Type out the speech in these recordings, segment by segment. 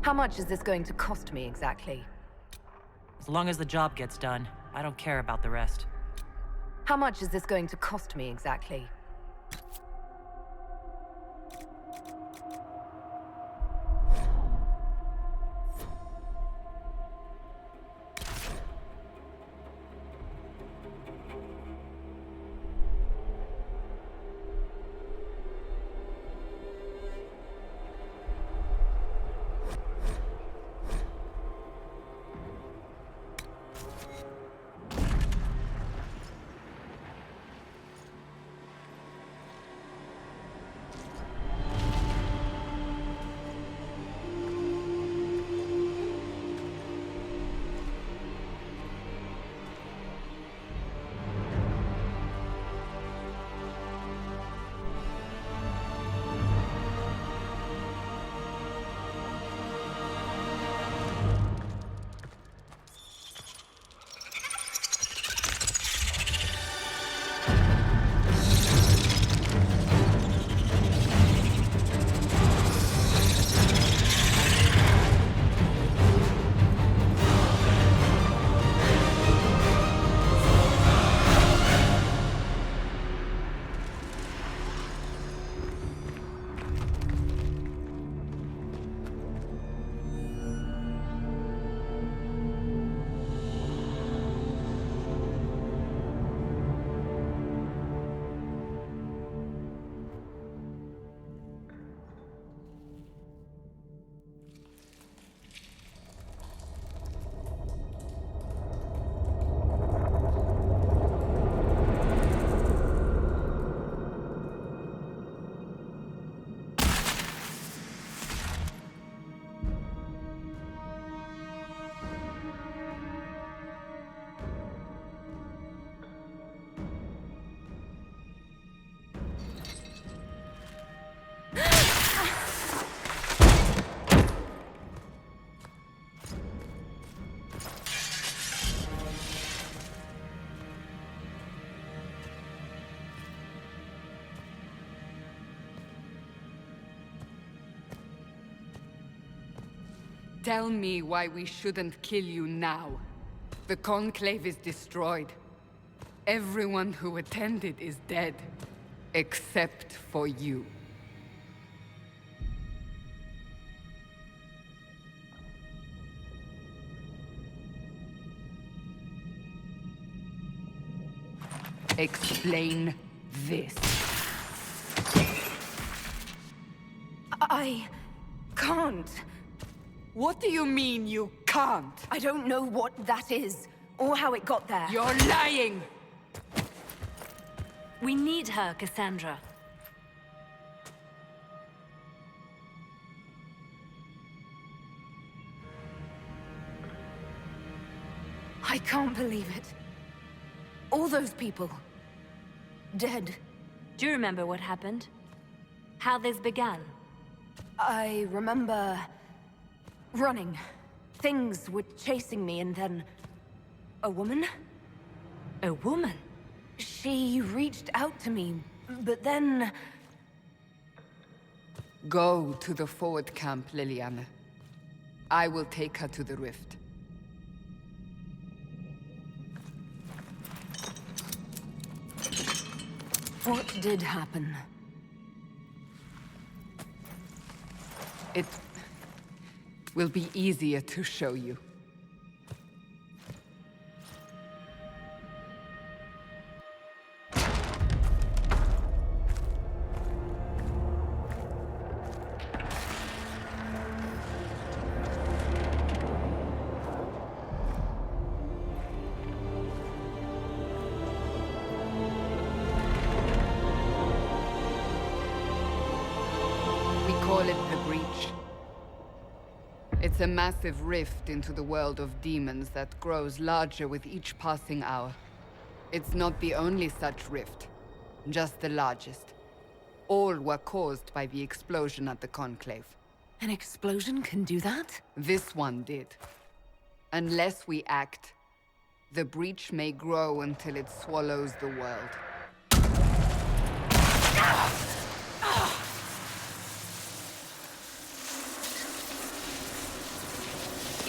How much is this going to cost me exactly? As long as the job gets done, I don't care about the rest. How much is this going to cost me exactly? Tell me why we shouldn't kill you now. The Conclave is destroyed. Everyone who attended is dead. Except for you. Explain this. I can't. What do you mean you can't? I don't know what that is, or how it got there. You're lying! We need her, Cassandra. I can't believe it. All those people. Dead. Do you remember what happened? How this began? I remember... running. Things were chasing me and then... a woman? A woman? She reached out to me, but then... Go to the forward camp, Liliana. I will take her to the rift. What did happen? It will be easier to show you. We call it the Breach. It's a massive rift into the world of demons that grows larger with each passing hour. It's not the only such rift, just the largest. All were caused by the explosion at the Conclave. An explosion can do that? This one did. Unless we act, the breach may grow until it swallows the world.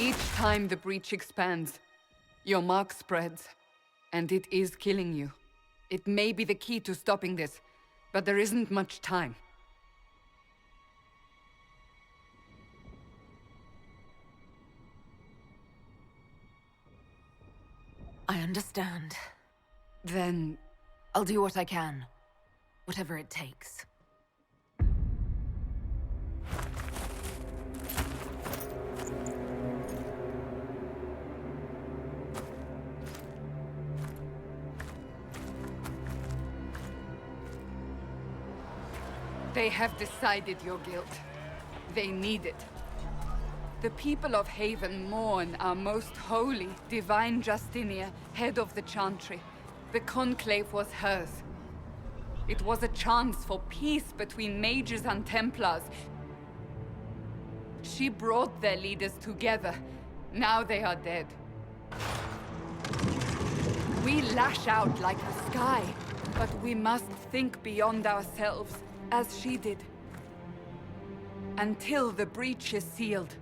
Each time the breach expands, your mark spreads, and it is killing you. It may be the key to stopping this, but there isn't much time. I understand. Then I'll do what I can. Whatever it takes. they have decided your guilt. They need it. The people of Haven mourn our most holy, divine Justinia, head of the Chantry. The Conclave was hers. It was a chance for peace between mages and Templars. She brought their leaders together. Now they are dead. We lash out like the sky, but we must think beyond ourselves, as she did. Until the breach is sealed.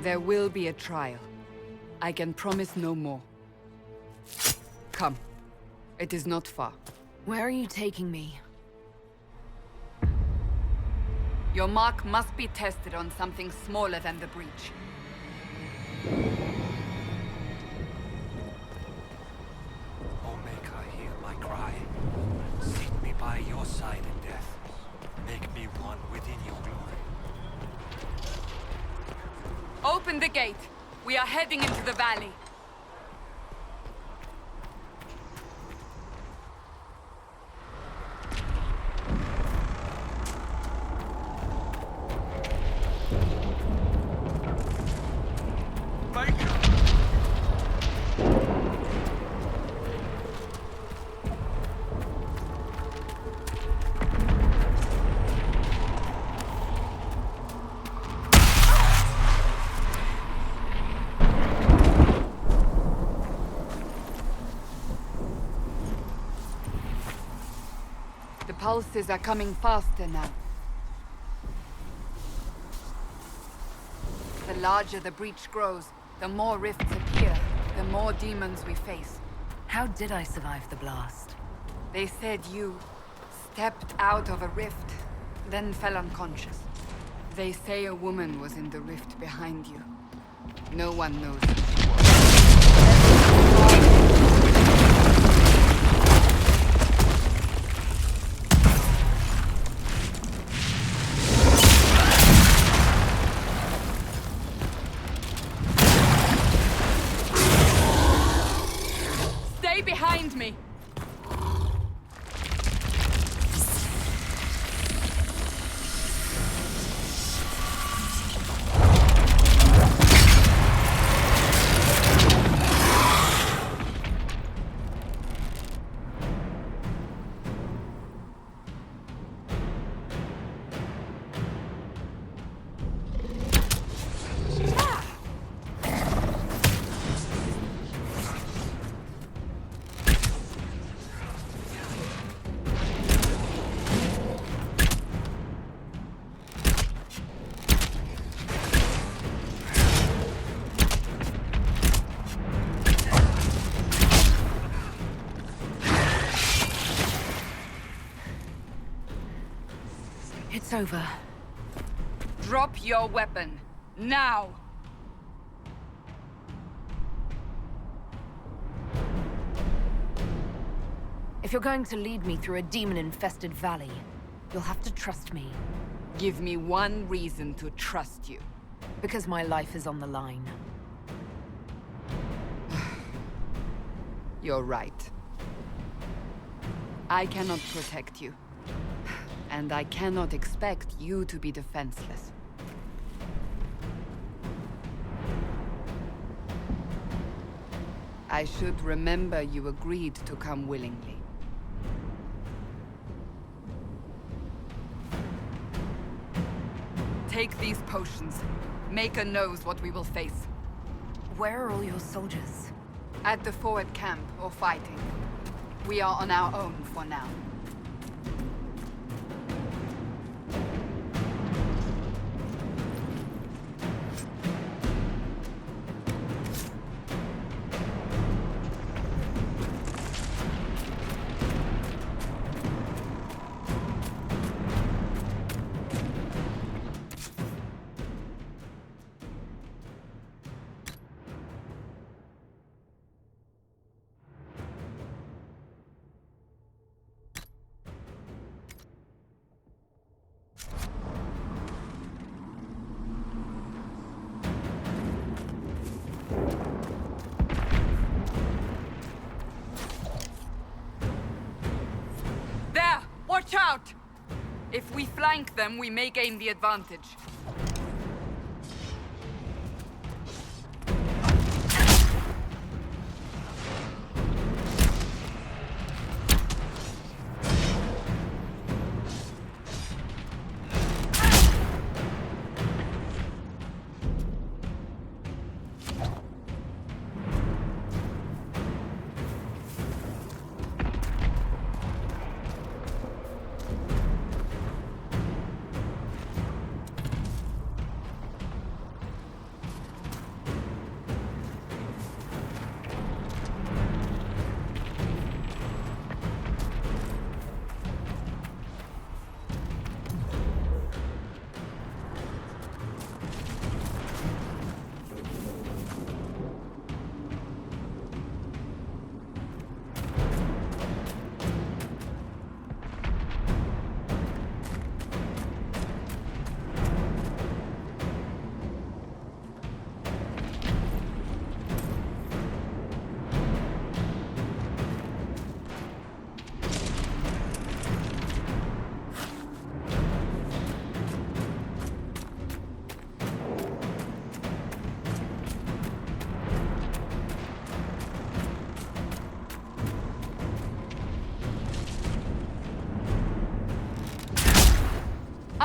There will be a trial. I can promise no more. Come. It is not far. Where are you taking me? Your mark must be tested on something smaller than the breach. O make her hear my cry. Seat me by your side in death. Make me one within your glory. Open the gate. We are heading into the valley. The pulses are coming faster now. The larger the breach grows, the more rifts appear, the more demons we face. How did I survive the blast? They said you stepped out of a rift, then fell unconscious. They say a woman was in the rift behind you. No one knows who she was. Stay behind me! It's over. Drop your weapon. Now! If you're going to lead me through a demon-infested valley, you'll have to trust me. Give me one reason to trust you. Because my life is on the line. You're right. I cannot protect you. And I cannot expect you to be defenseless. I should remember you agreed to come willingly. Take these potions. Maker knows what we will face. Where are all your soldiers? At the forward camp or fighting. We are on our own for now. If we flank them, we may gain the advantage.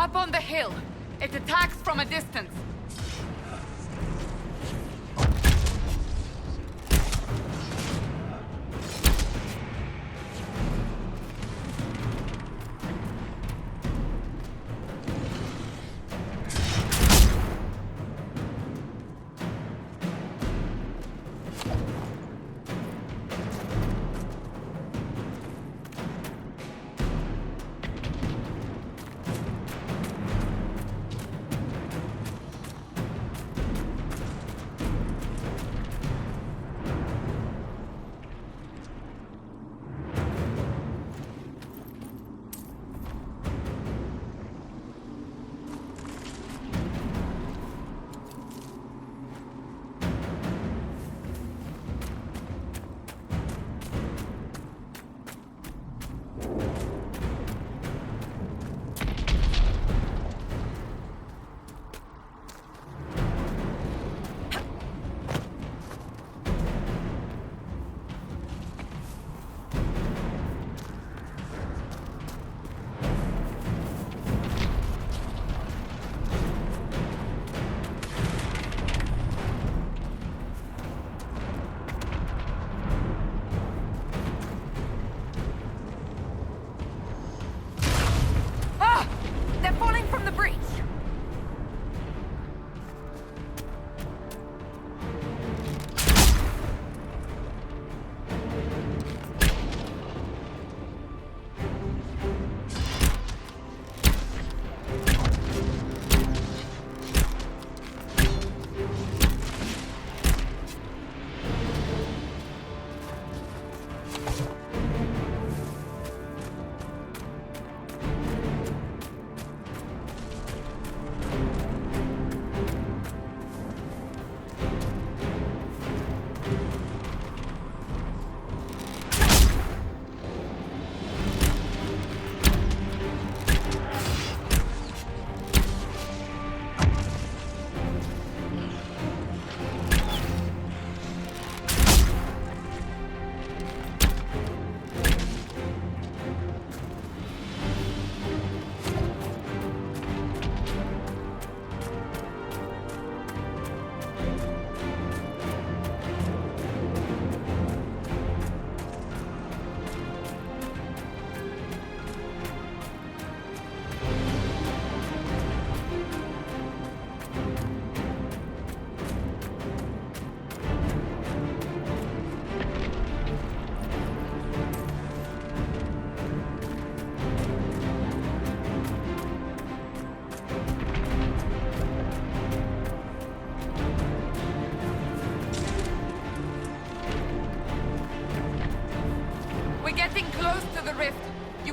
Up on the hill. It attacks from a distance.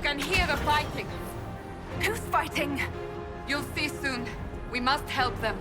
can hear the fighting. Who's fighting? You'll see soon. We must help them.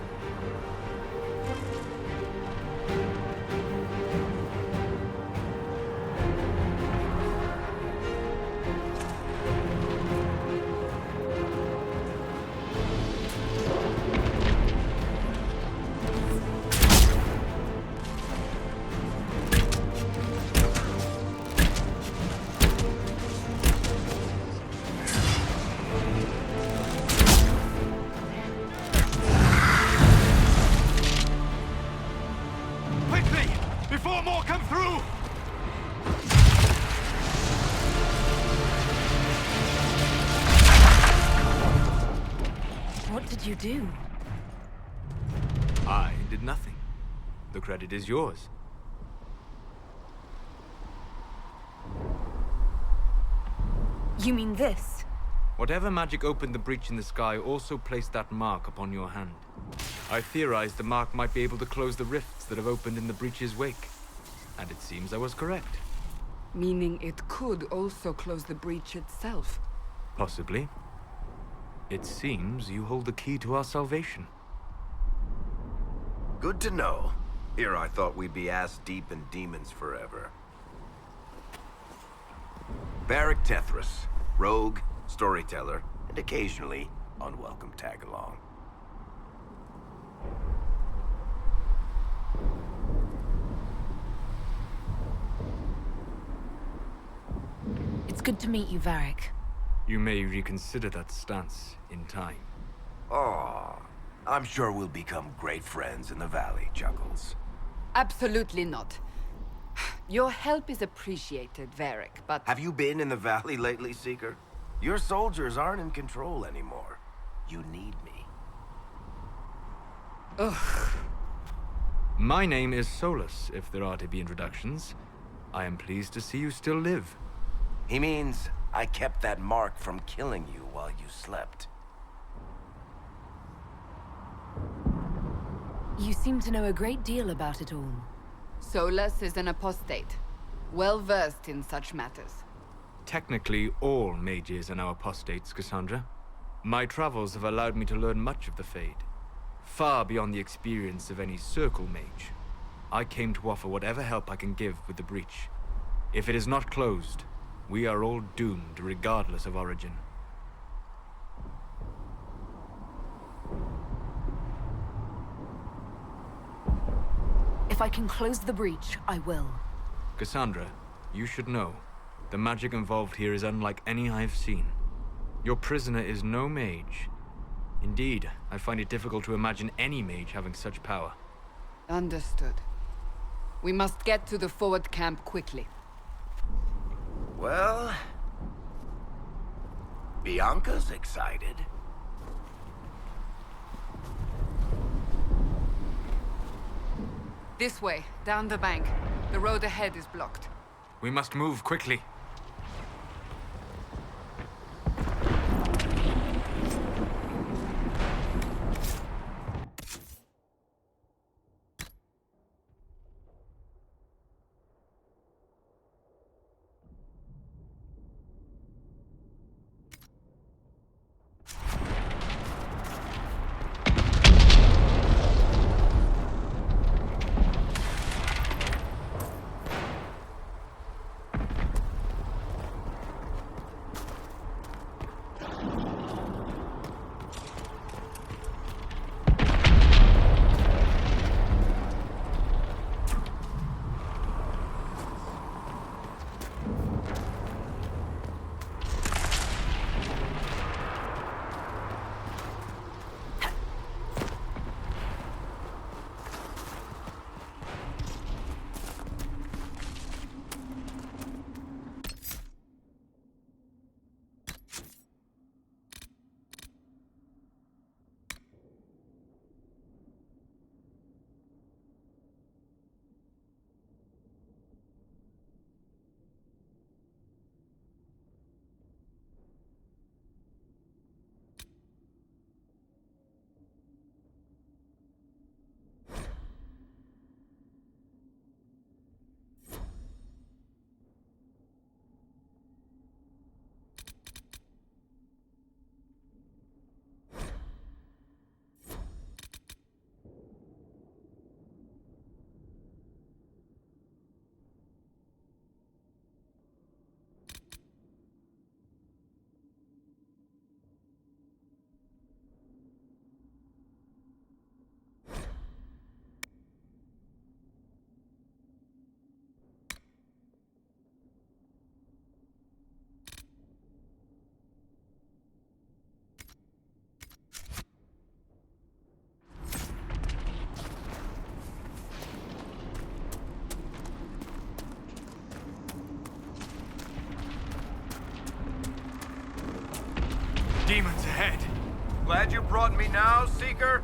What did you do? I did nothing. The credit is yours. You mean this? Whatever magic opened the breach in the sky also placed that mark upon your hand. I theorized the mark might be able to close the rifts that have opened in the breach's wake. And it seems I was correct. Meaning it could also close the breach itself. Possibly. It seems you hold the key to our salvation. Good to know. Here I thought we'd be ass-deep in demons forever. Varric Tethras, rogue, storyteller, and occasionally unwelcome tag-along. It's good to meet you, Varric. You may reconsider that stance in time. Oh, I'm sure we'll become great friends in the valley, Chuckles. Absolutely not. Your help is appreciated, Varric, but... Have you been in the valley lately, Seeker? Your soldiers aren't in control anymore. You need me. Ugh. My name is Solus, if there are to be introductions. I am pleased to see you still live. He means I kept that mark from killing you while you slept. You seem to know a great deal about it all. Solus is an apostate, well-versed in such matters. Technically, all mages are now apostates, Cassandra. My travels have allowed me to learn much of the Fade, far beyond the experience of any Circle mage. I came to offer whatever help I can give with the breach. If it is not closed, we are all doomed regardless of origin. If I can close the breach, I will. Cassandra, you should know, the magic involved here is unlike any I have seen. Your prisoner is no mage. Indeed, I find it difficult to imagine any mage having such power. Understood. We must get to the forward camp quickly. Well... Bianca's excited. This way, down the bank. The road ahead is blocked. We must move quickly. Glad you brought me now, Seeker?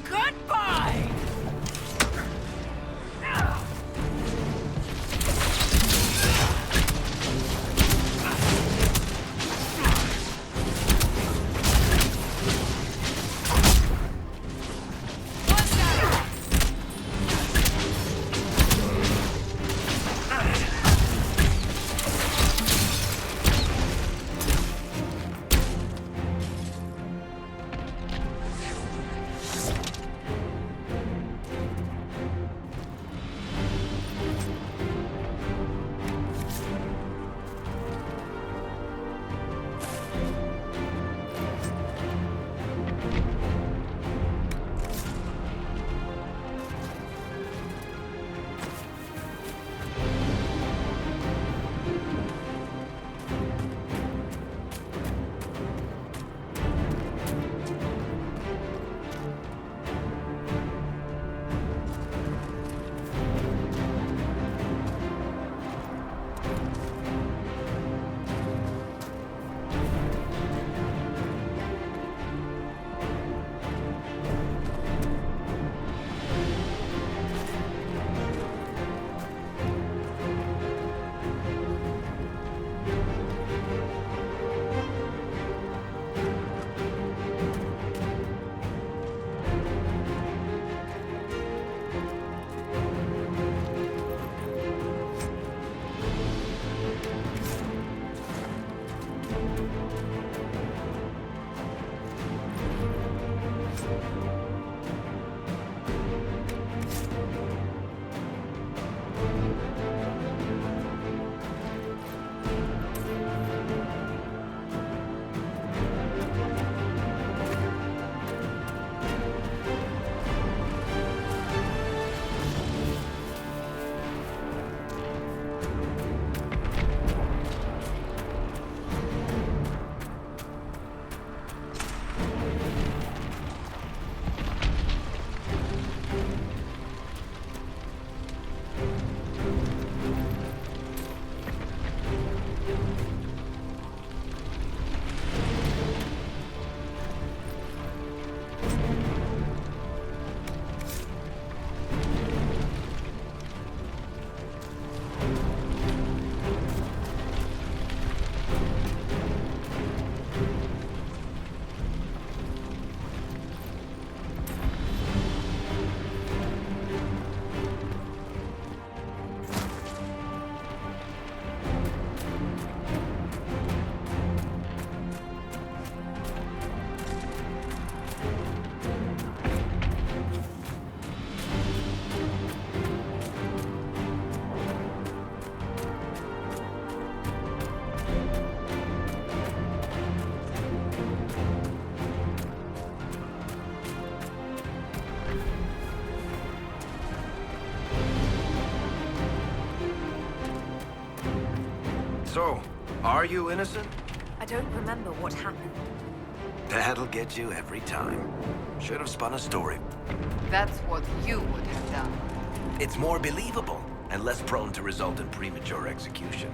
Goodbye! So, are you innocent? I don't remember what happened. That'll get you every time. Should have spun a story. That's what you would have done. It's more believable and less prone to result in premature execution.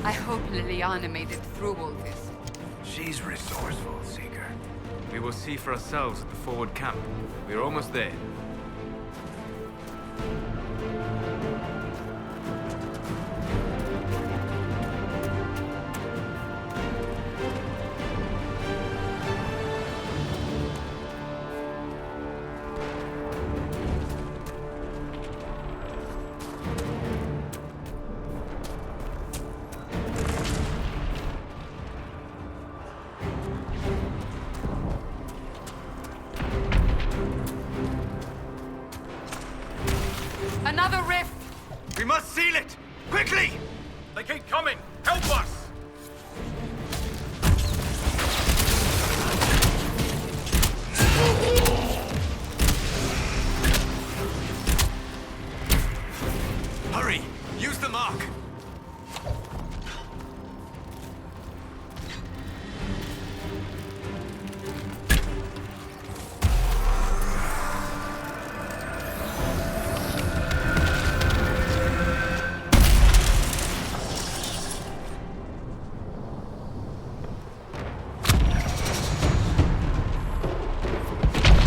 I hope Liliana made it through all this. She's resourceful, Seeker. We will see for ourselves at the forward camp. We're almost there. rift! We must seal it! Quickly! They keep coming! Help us! Hurry! Use the mark!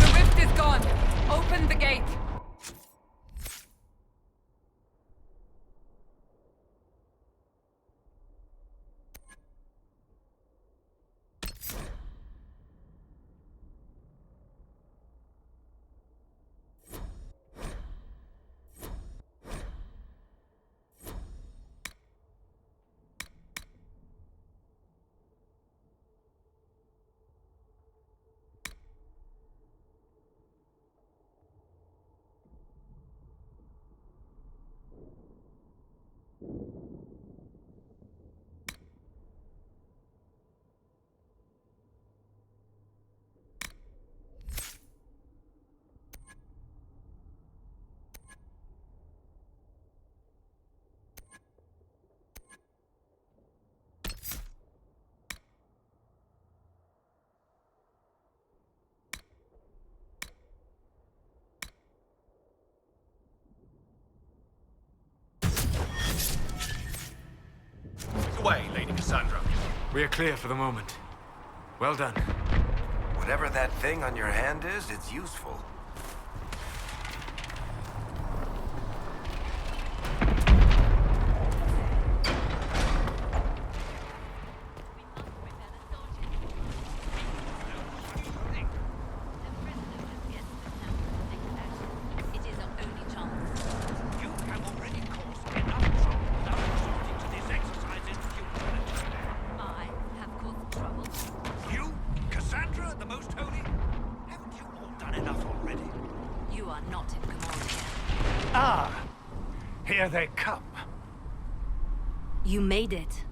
The rift is gone! Open the gate! Away, Lady Cassandra. We are clear for the moment. Well done. Whatever that thing on your hand is, it's useful. You have already caused enough trouble without resorting to this exercise in futility. You, Cassandra, the Most Holy? Haven't you all done enough already? You are not in command here. Ah, here they come. You made it.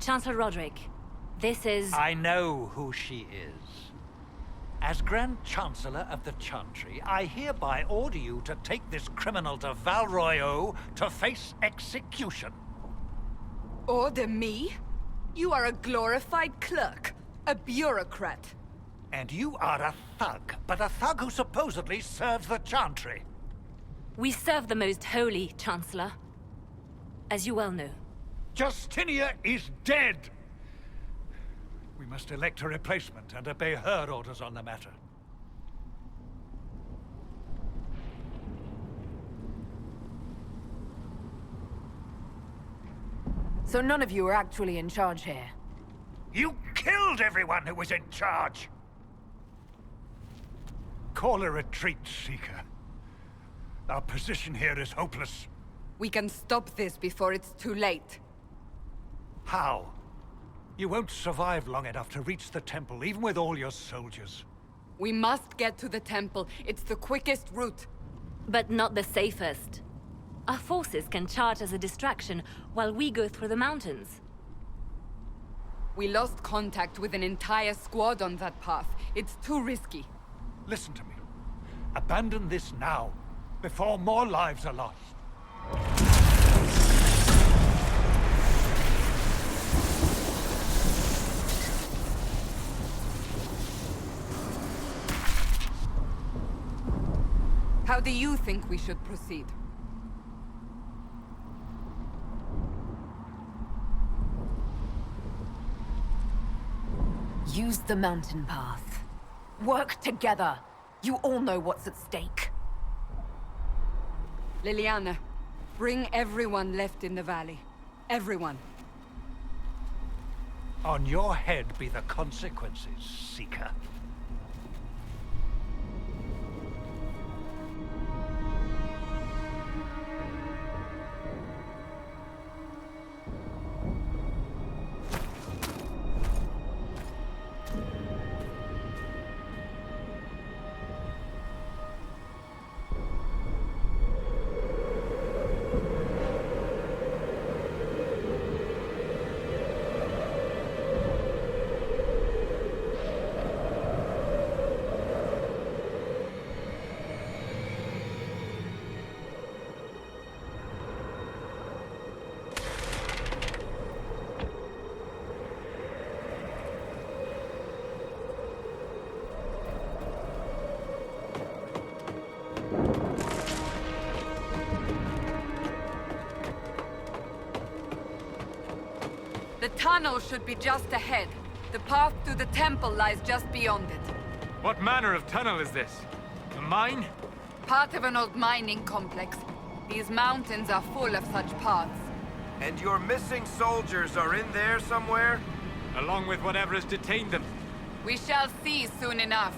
Chancellor Roderick, this is... I know who she is. As Grand Chancellor of the Chantry, I hereby order you to take this criminal to Val Royeaux to face execution. Order me? You are a glorified clerk, a bureaucrat. And you are a thug, but a thug who supposedly serves the Chantry. We serve the Most Holy, Chancellor. As you well know. Justinia is dead! We must elect a replacement and obey her orders on the matter. So none of you are actually in charge here. You killed everyone who was in charge! Call a retreat, Seeker. Our position here is hopeless. We can stop this before it's too late. How? You won't survive long enough to reach the temple, even with all your soldiers. We must get to the temple. It's the quickest route. But not the safest. Our forces can charge as a distraction while we go through the mountains. We lost contact with an entire squad on that path. It's too risky. Listen to me. Abandon this now, before more lives are lost. How do you think we should proceed? Use the mountain path. Work together. You all know what's at stake. Liliana, bring everyone left in the valley. Everyone. On your head be the consequences, Seeker. The tunnel should be just ahead. The path to the temple lies just beyond it. What manner of tunnel is this? A mine? Part of an old mining complex. These mountains are full of such paths. And your missing soldiers are in there somewhere? Along with whatever has detained them. We shall see soon enough.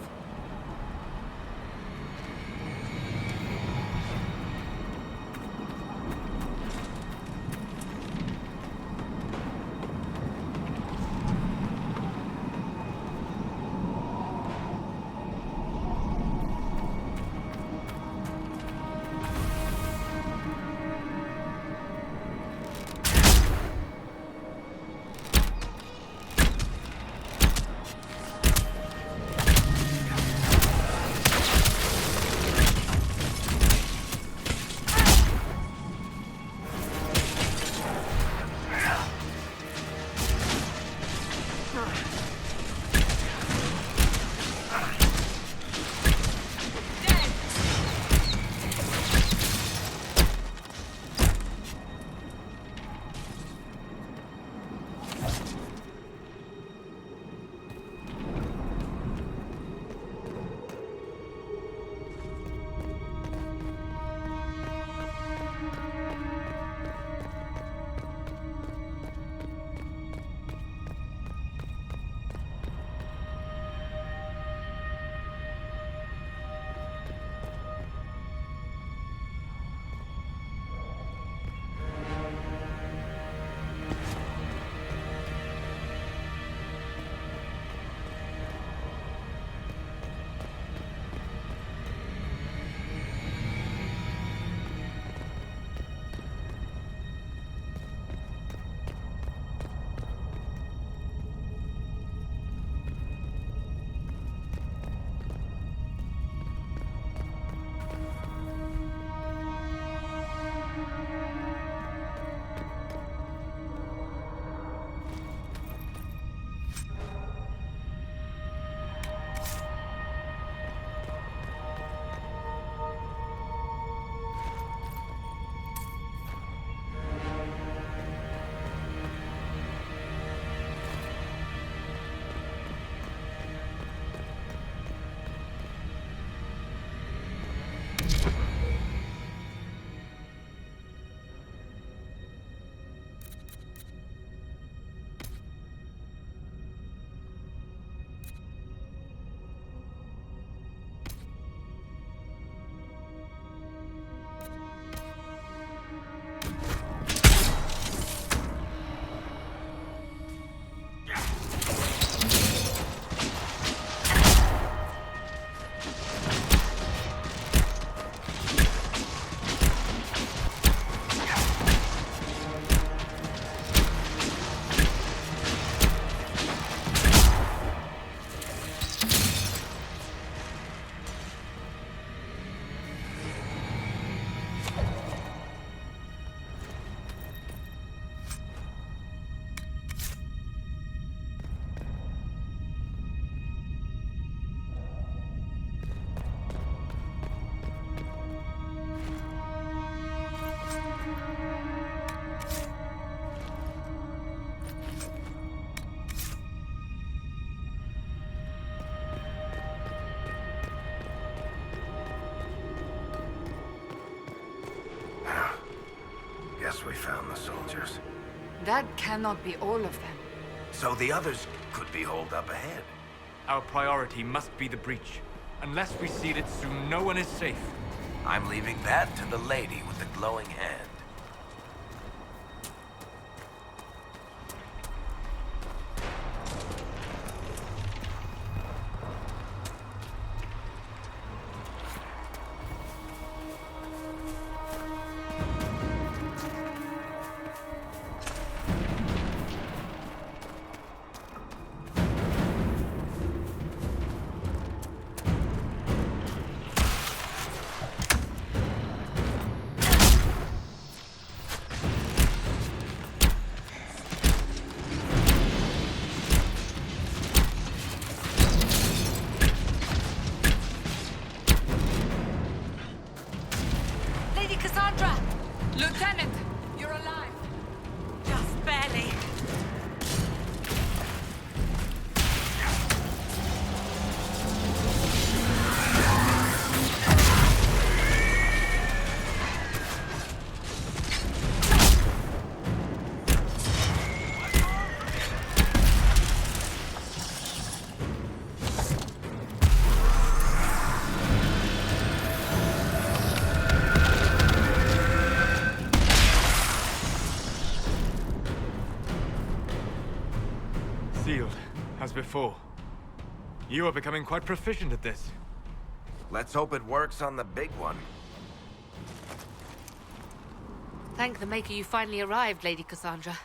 Guess we found the soldiers. That cannot be all of them. So the others could be holed up ahead. Our priority must be the breach. Unless we seal it soon, no one is safe. I'm leaving that to the lady with the glowing hand. Lieutenant, you're alive. Just barely. sealed, as before. You are becoming quite proficient at this. Let's hope it works on the big one. Thank the Maker you finally arrived, Lady Cassandra.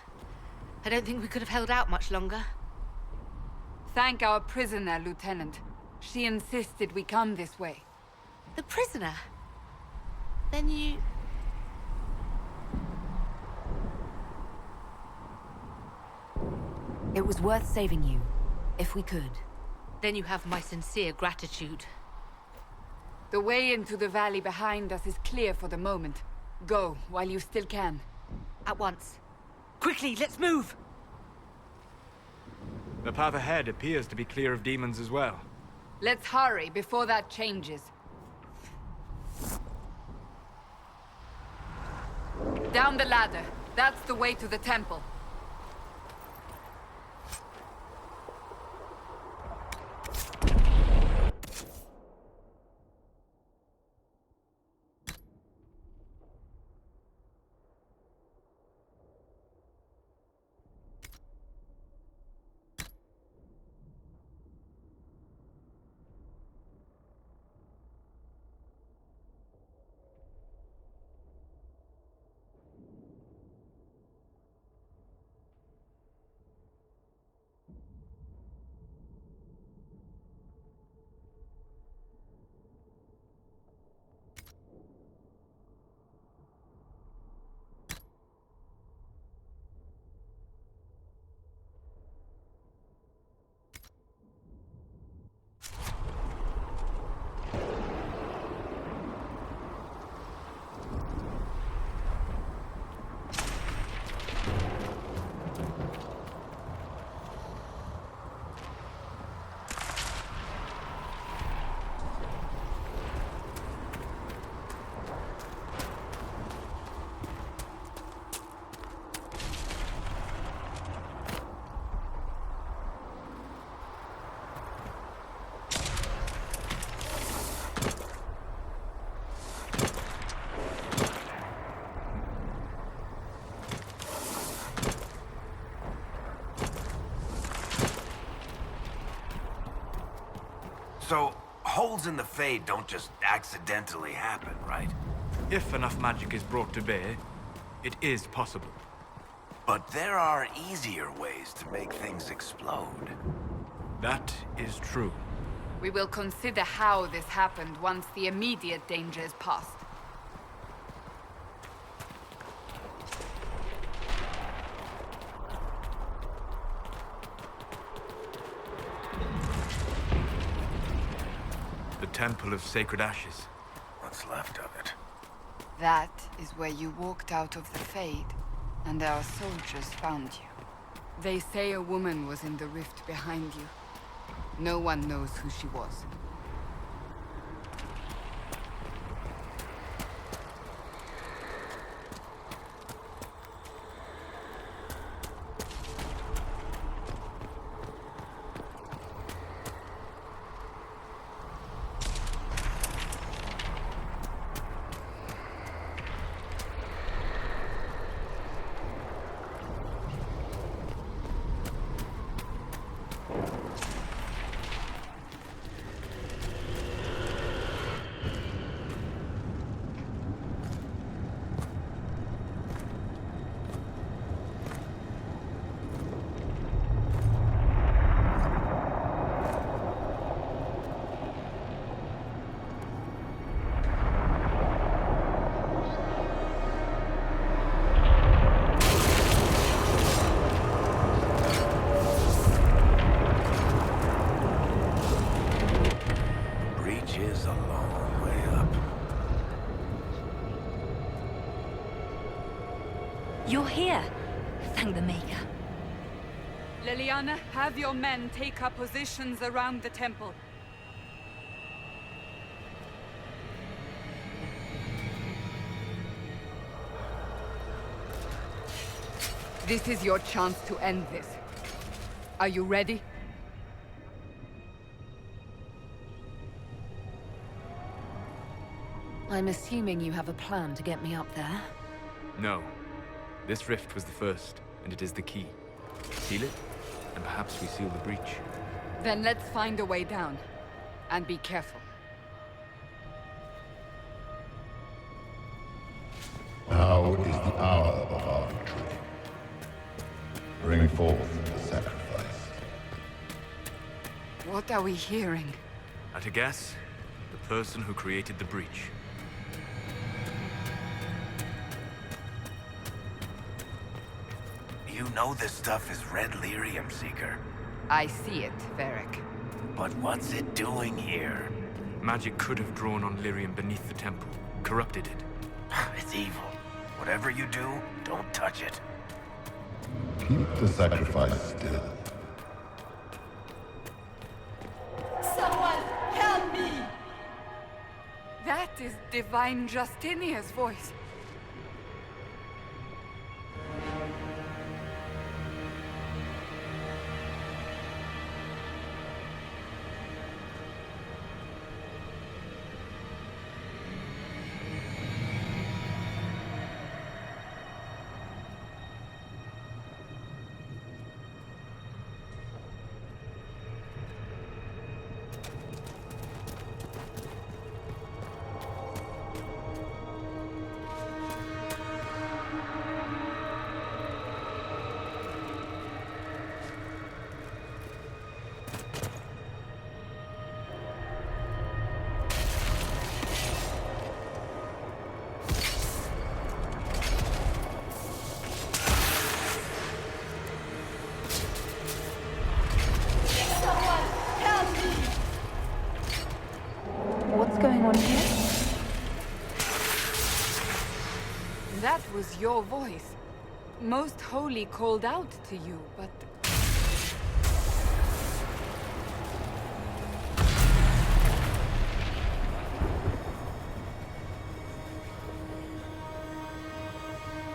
I don't think we could have held out much longer. Thank our prisoner, Lieutenant. She insisted we come this way. The prisoner? Then you... It was worth saving you, if we could. Then you have my sincere gratitude. The way into the valley behind us is clear for the moment. Go, while you still can. At once. Quickly, let's move! The path ahead appears to be clear of demons as well. Let's hurry before that changes. Down the ladder. That's the way to the temple. So, holes in the Fade don't just accidentally happen, right? If enough magic is brought to bear, it is possible. But there are easier ways to make things explode. That is true. We will consider how this happened once the immediate danger is past. The Temple of Sacred Ashes. What's left of it? That is where you walked out of the Fade, and our soldiers found you. They say a woman was in the rift behind you. No one knows who she was. Is a long way up. You're here. Thank the Maker. Liliana, have your men take up positions around the temple. This is your chance to end this. Are you ready? I'm assuming you have a plan to get me up there. No. This rift was the first, and it is the key. Seal it, and perhaps we seal the breach. Then let's find a way down. And be careful. Now is the hour of our victory. Bring forth the sacrifice. What are we hearing? At a guess, the person who created the breach. You know this stuff is red lyrium, Seeker. I see it, Varric. But what's it doing here? Magic could have drawn on lyrium beneath the temple, corrupted it. It's evil. Whatever you do, don't touch it. Keep the sacrifice still. Someone help me! That is Divine Justinia's voice. What's going on here? That was your voice. Most Holy called out to you, but...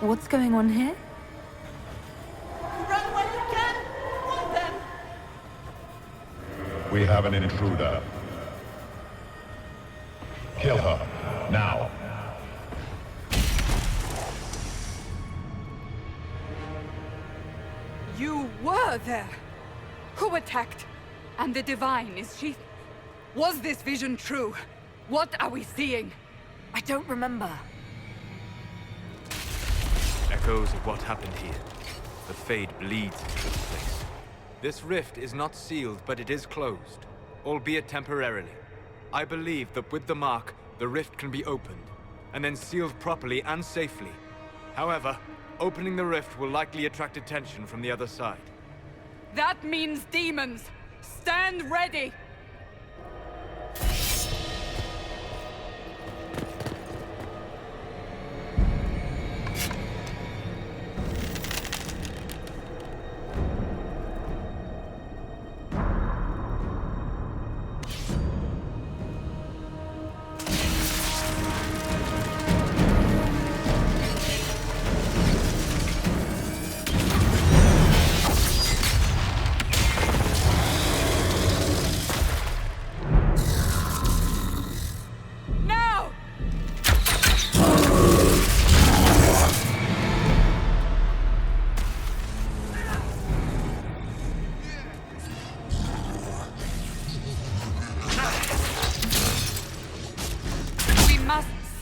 What's going on here? Run while you can! Want them! We have an intruder. Kill her, now. You were there! Who attacked? And the Divine, is she... Was this vision true? What are we seeing? I don't remember. Echoes of what happened here. The Fade bleeds into this place. This rift is not sealed, but it is closed, albeit temporarily. I believe that with the mark, the rift can be opened, and then sealed properly and safely. However, opening the rift will likely attract attention from the other side. That means demons! Stand ready!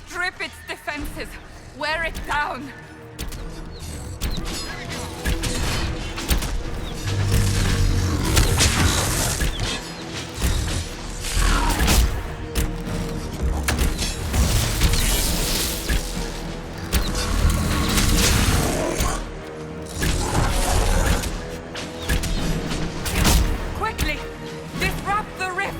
Strip its defenses! Wear it down! Quickly! Disrupt the rift!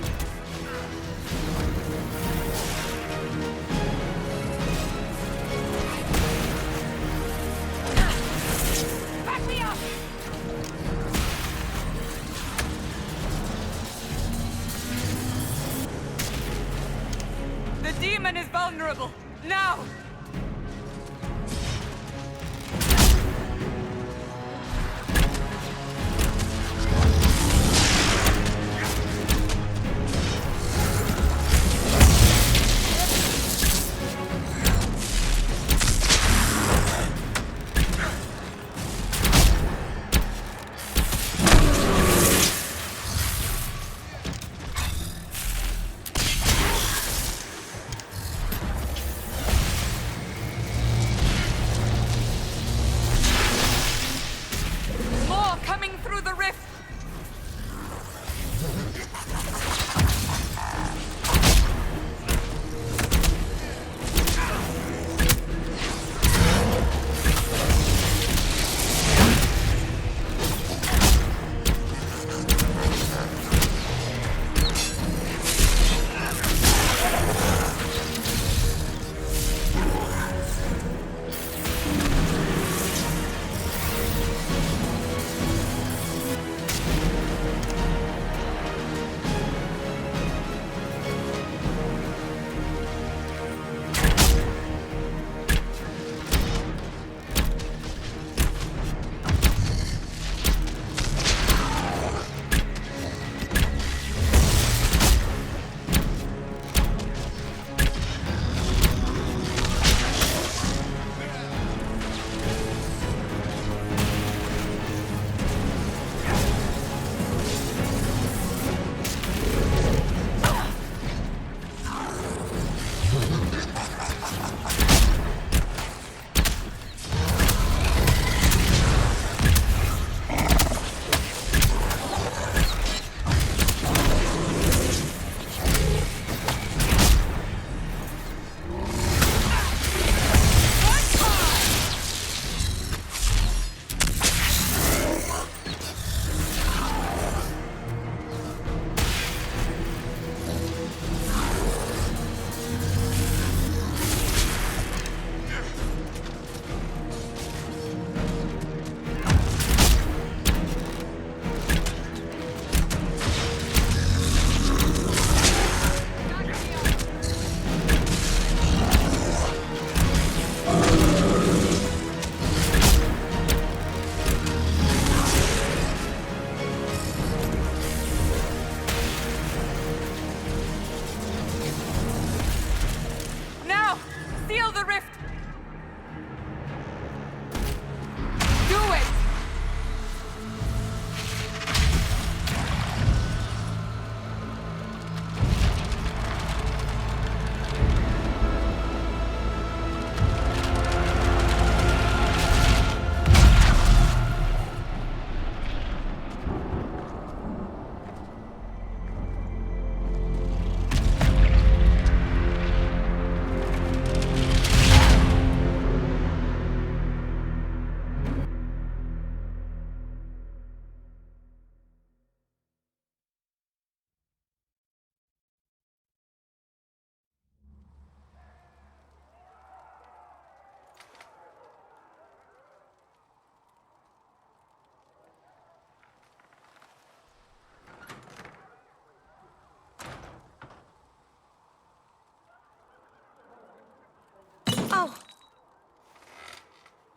The demon is vulnerable! Now!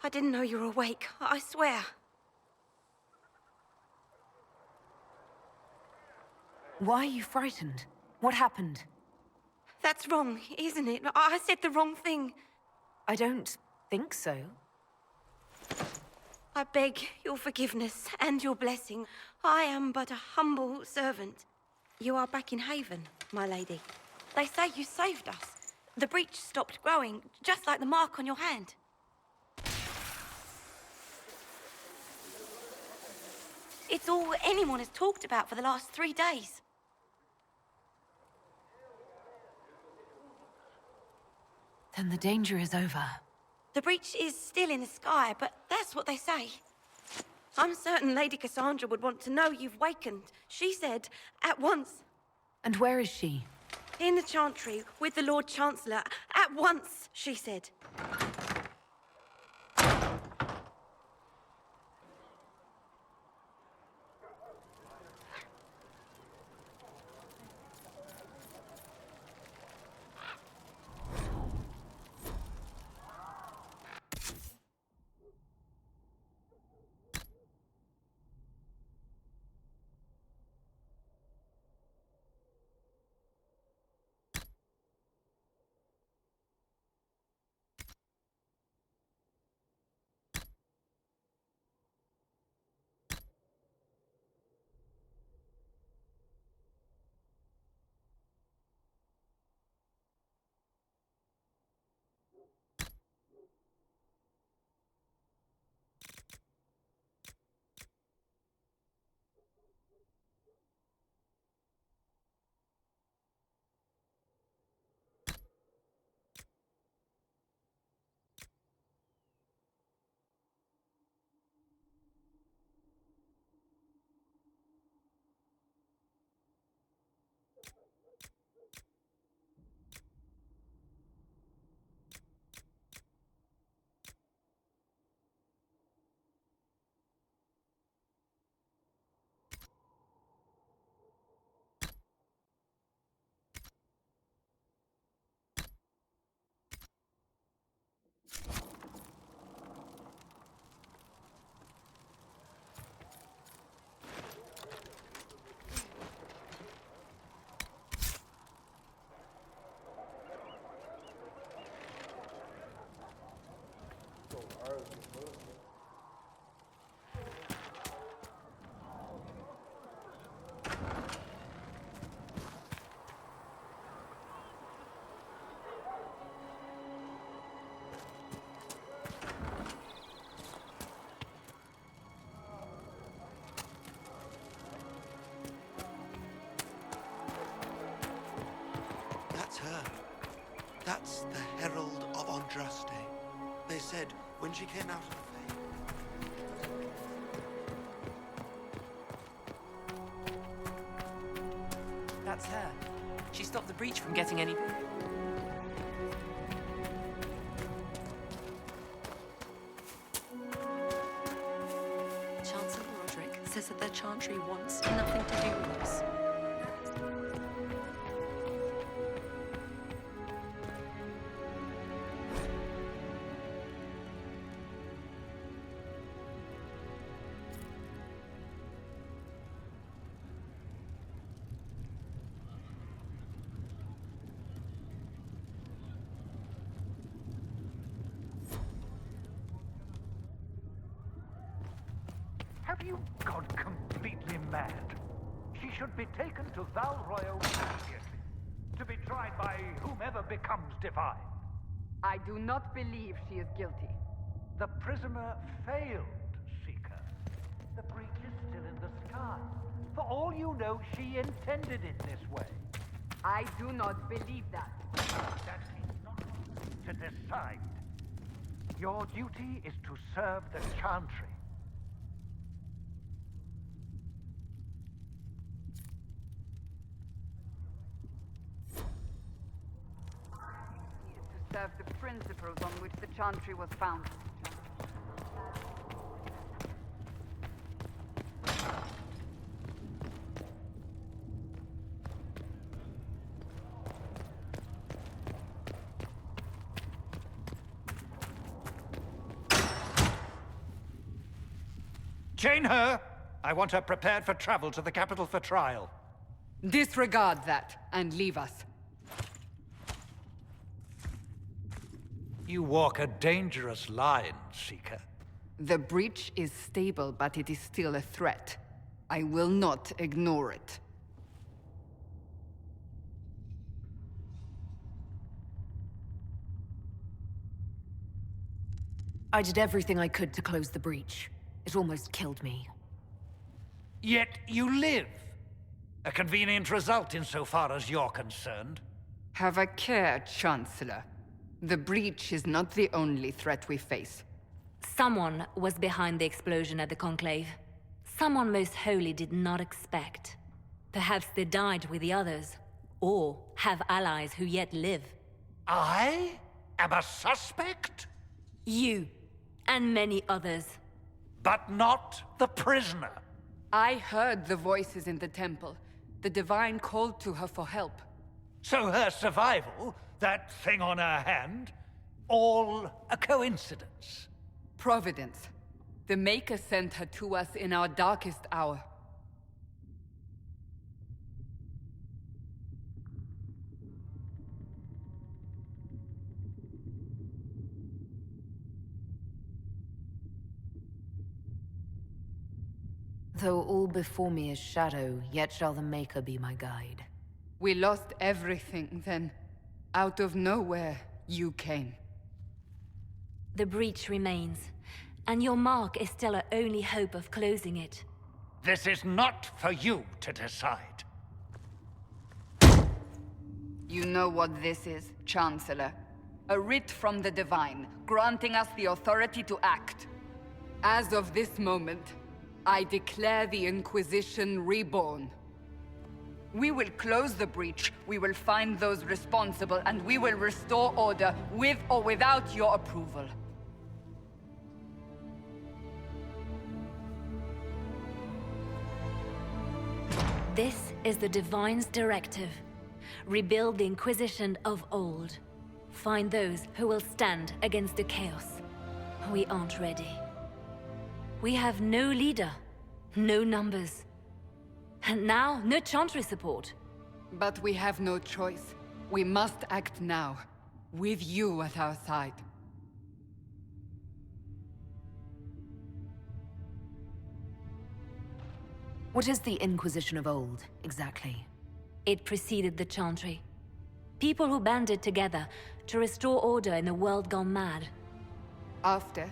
I didn't know you were awake, I swear. Why are you frightened? What happened? That's wrong, isn't it? I said the wrong thing. I don't think so. I beg your forgiveness and your blessing. I am but a humble servant. You are back in Haven, my lady. They say you saved us. The breach stopped growing, just like the mark on your hand. It's all anyone has talked about for the last 3 days. Then the danger is over. The breach is still in the sky, but that's what they say. I'm certain Lady Cassandra would want to know you've wakened. She said, at once. And where is she? In the Chantry, with the Lord Chancellor. At once, she said. That's her. That's the Herald of Andraste. They said when she came out of the Fae. That's her. She stopped the breach from getting any... Chancellor Roderick says that the Chantry wants nothing to do with us. Have you gone completely mad? She should be taken to Val Royo immediately, to be tried by whomever becomes divine. I do not believe she is guilty. The prisoner failed, Seeker. The breach is still in the sky. For all you know, she intended it this way. I do not believe that. That is not to decide. Your duty is to serve the Chantry. To serve the principles on which the Chantry was founded. Chain her! I want her prepared for travel to the capital for trial. Disregard that, and leave us. You walk a dangerous line, Seeker. The breach is stable, but it is still a threat. I will not ignore it. I did everything I could to close the breach. It almost killed me. Yet you live. A convenient result insofar as you're concerned. Have a care, Chancellor. The breach is not the only threat we face. Someone was behind the explosion at the Conclave. Someone Most Holy did not expect. Perhaps they died with the others, or have allies who yet live. I am a suspect? You, and many others. But not the prisoner. I heard the voices in the temple. The Divine called to her for help. So her survival, that thing on her hand, all a coincidence? Providence. The Maker sent her to us in our darkest hour. Though all before me is shadow, yet shall the Maker be my guide. We lost everything then. Out of nowhere, you came. The breach remains, and your mark is still our only hope of closing it. This is not for you to decide. You know what this is, Chancellor. A writ from the Divine, granting us the authority to act. As of this moment, I declare the Inquisition reborn. We will close the breach, we will find those responsible, and we will restore order with or without your approval. This is the Divine's directive. Rebuild the Inquisition of old. Find those who will stand against the chaos. We aren't ready. We have no leader, no numbers. And now, no Chantry support. But we have no choice. We must act now, with you at our side. What is the Inquisition of old, exactly? It preceded the Chantry. People who banded together to restore order in a world gone mad. After,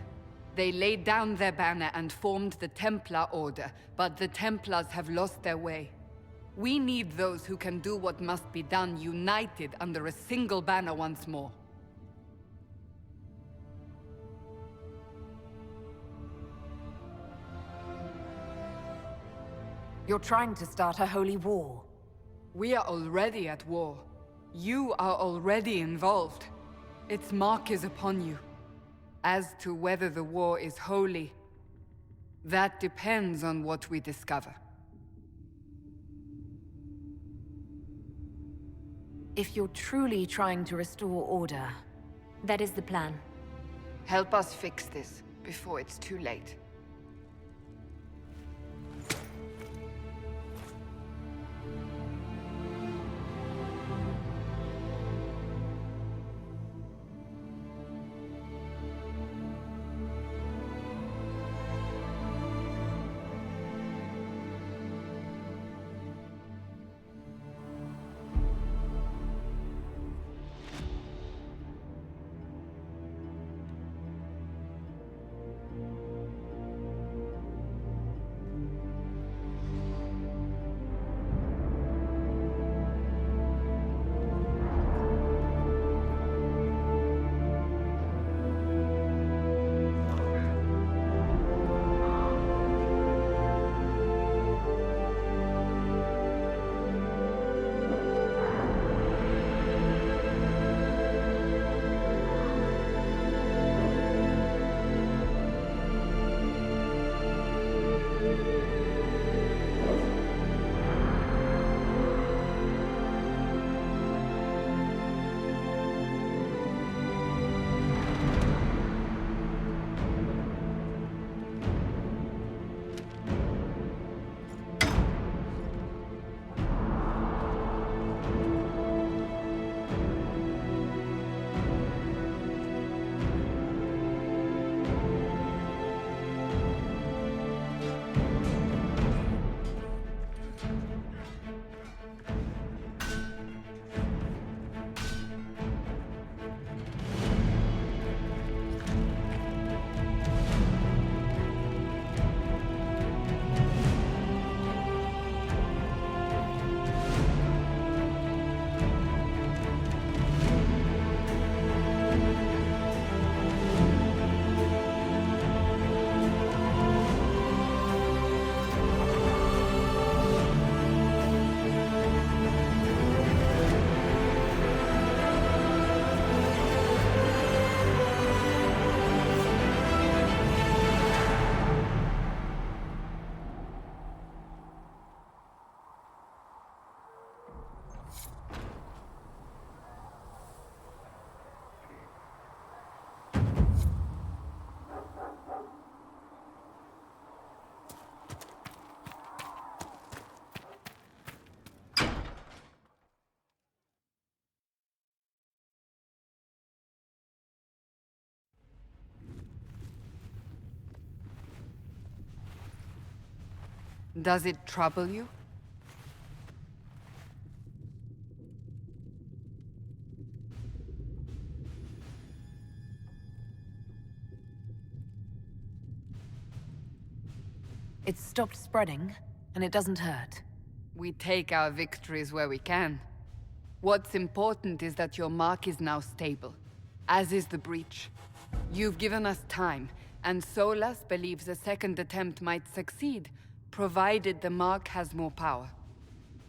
they laid down their banner and formed the Templar Order, but the Templars have lost their way. We need those who can do what must be done, united under a single banner once more. You're trying to start a holy war. We are already at war. You are already involved. Its mark is upon you. As to whether the war is holy, that depends on what we discover. If you're truly trying to restore order... That is the plan. Help us fix this, before it's too late. Does it trouble you? It's stopped spreading, and it doesn't hurt. We take our victories where we can. What's important is that your mark is now stable, as is the breach. You've given us time, and Solas believes a second attempt might succeed, provided the mark has more power.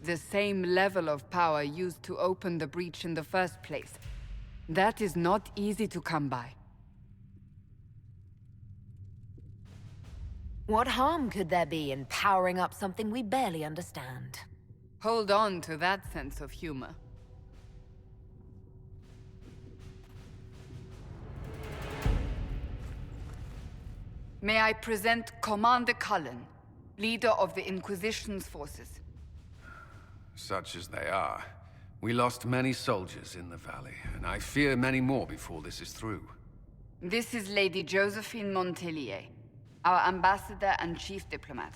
The same level of power used to open the breach in the first place. That is not easy to come by. What harm could there be in powering up something we barely understand? Hold on to that sense of humor. May I present Commander Cullen, leader of the Inquisition's forces. Such as they are. We lost many soldiers in the valley, and I fear many more before this is through. This is Lady Josephine Montelier, our ambassador and chief diplomat.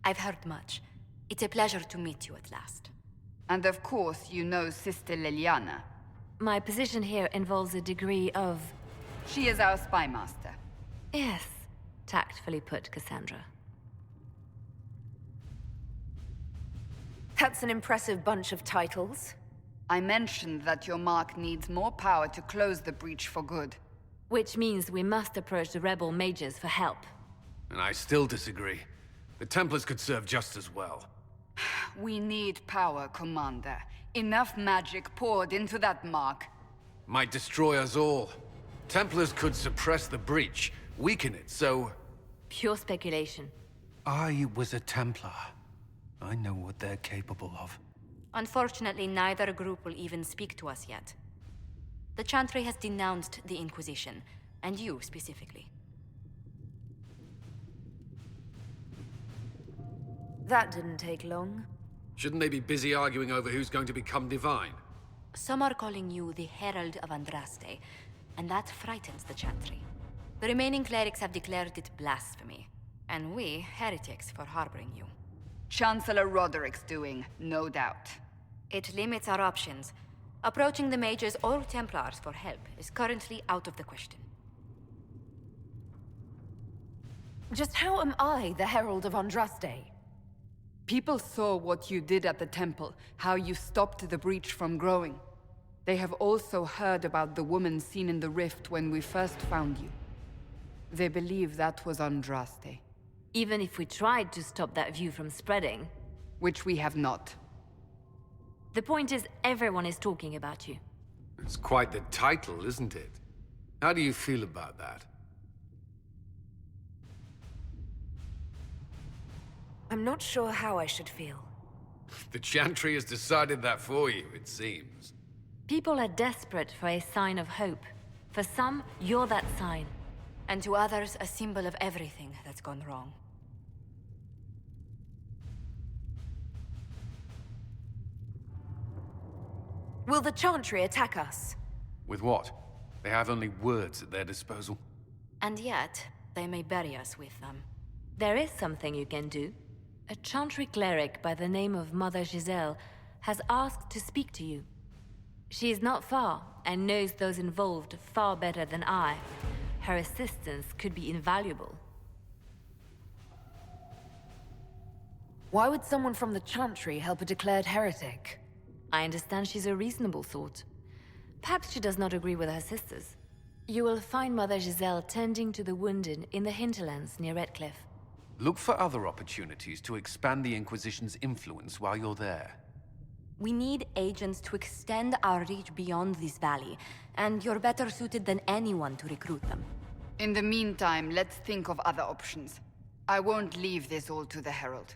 I've heard much. It's a pleasure to meet you at last. And of course, you know Sister Liliana. My position here involves a degree of... She is our spy master. Yes, tactfully put, Cassandra. That's an impressive bunch of titles. I mentioned that your mark needs more power to close the breach for good. Which means we must approach the rebel mages for help. And I still disagree. The Templars could serve just as well. We need power, Commander. Enough magic poured into that mark. Might destroy us all. Templars could suppress the breach, weaken it, so... Pure speculation. I was a Templar. I know what they're capable of. Unfortunately, neither group will even speak to us yet. The Chantry has denounced the Inquisition, and you specifically. That didn't take long. Shouldn't they be busy arguing over who's going to become divine? Some are calling you the Herald of Andraste, and that frightens the Chantry. The remaining clerics have declared it blasphemy, and we, heretics, for harboring you. Chancellor Roderick's doing, no doubt. It limits our options. Approaching the mages or Templars for help is currently out of the question. Just how am I the Herald of Andraste? People saw what you did at the temple, how you stopped the breach from growing. They have also heard about the woman seen in the rift when we first found you. They believe that was Andraste. Even if we tried to stop that view from spreading... Which we have not. The point is, everyone is talking about you. It's quite the title, isn't it? How do you feel about that? I'm not sure how I should feel. The Chantry has decided that for you, it seems. People are desperate for a sign of hope. For some, you're that sign. And to others, a symbol of everything that's gone wrong. Will the Chantry attack us? With what? They have only words at their disposal. And yet, they may bury us with them. There is something you can do. A Chantry cleric by the name of Mother Giselle has asked to speak to you. She is not far, and knows those involved far better than I. Her assistance could be invaluable. Why would someone from the Chantry help a declared heretic? I understand she's a reasonable sort. Perhaps she does not agree with her sisters. You will find Mother Giselle tending to the wounded in the hinterlands near Redcliffe. Look for other opportunities to expand the Inquisition's influence while you're there. We need agents to extend our reach beyond this valley, and you're better suited than anyone to recruit them. In the meantime, let's think of other options. I won't leave this all to the Herald.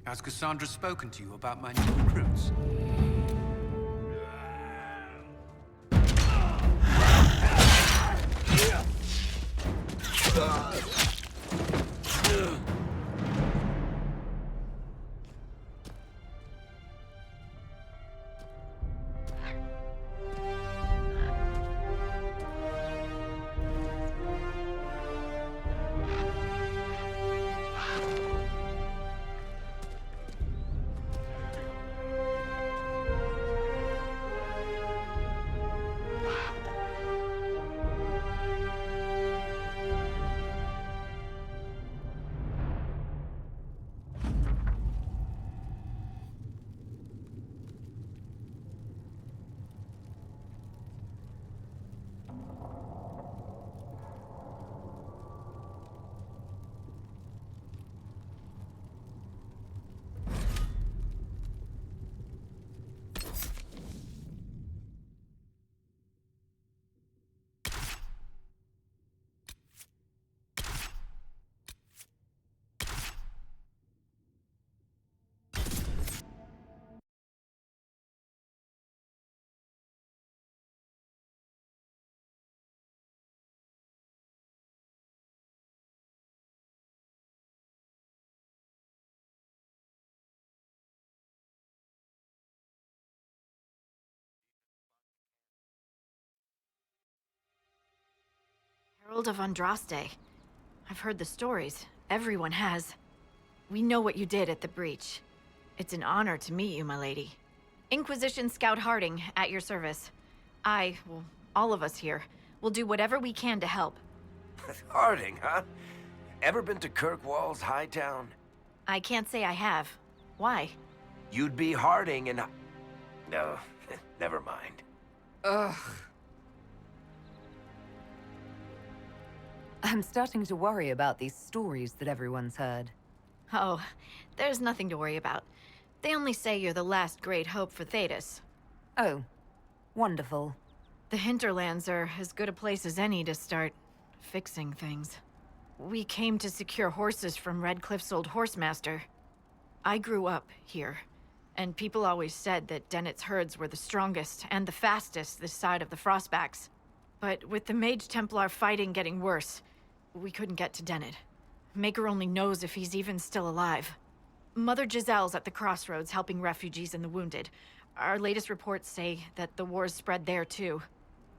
Has Cassandra spoken to you about my new recruits? Herald of Andraste. I've heard the stories. Everyone has. We know what you did at the breach. It's an honor to meet you, my lady. Inquisition Scout Harding, at your service. Well, all of us here, will do whatever we can to help. Harding, huh? Ever been to Kirkwall's Hightown? I can't say I have. Why? You'd be Harding and No, never mind. Ugh. I'm starting to worry about these stories that everyone's heard. Oh, there's nothing to worry about. They only say you're the last great hope for Thetis. Oh, wonderful. The hinterlands are as good a place as any to start fixing things. We came to secure horses from Redcliffe's old horsemaster. I grew up here, and people always said that Dennett's herds were the strongest and the fastest this side of the Frostbacks. But with the Mage Templar fighting getting worse, we couldn't get to Dennett. Maker only knows if he's even still alive. Mother Giselle's at the crossroads helping refugees and the wounded. Our latest reports say that the war's spread there too.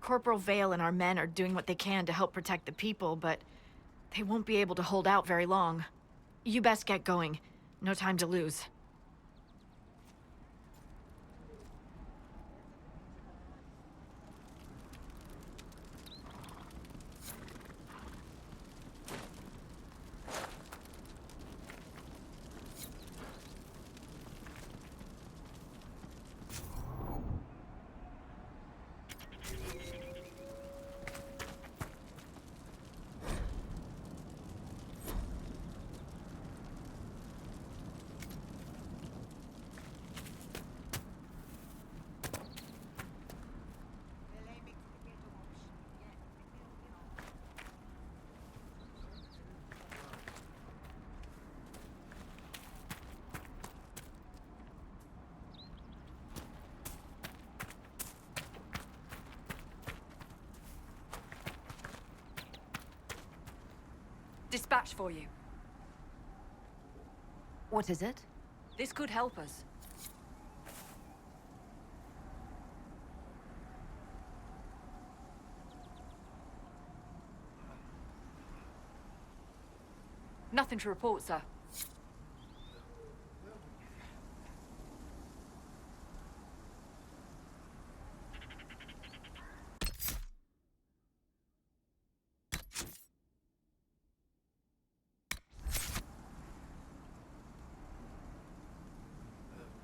Corporal Vale and our men are doing what they can to help protect the people, but they won't be able to hold out very long. You best get going. No time to lose. Dispatch for you. What is it? This could help us. Nothing to report, sir.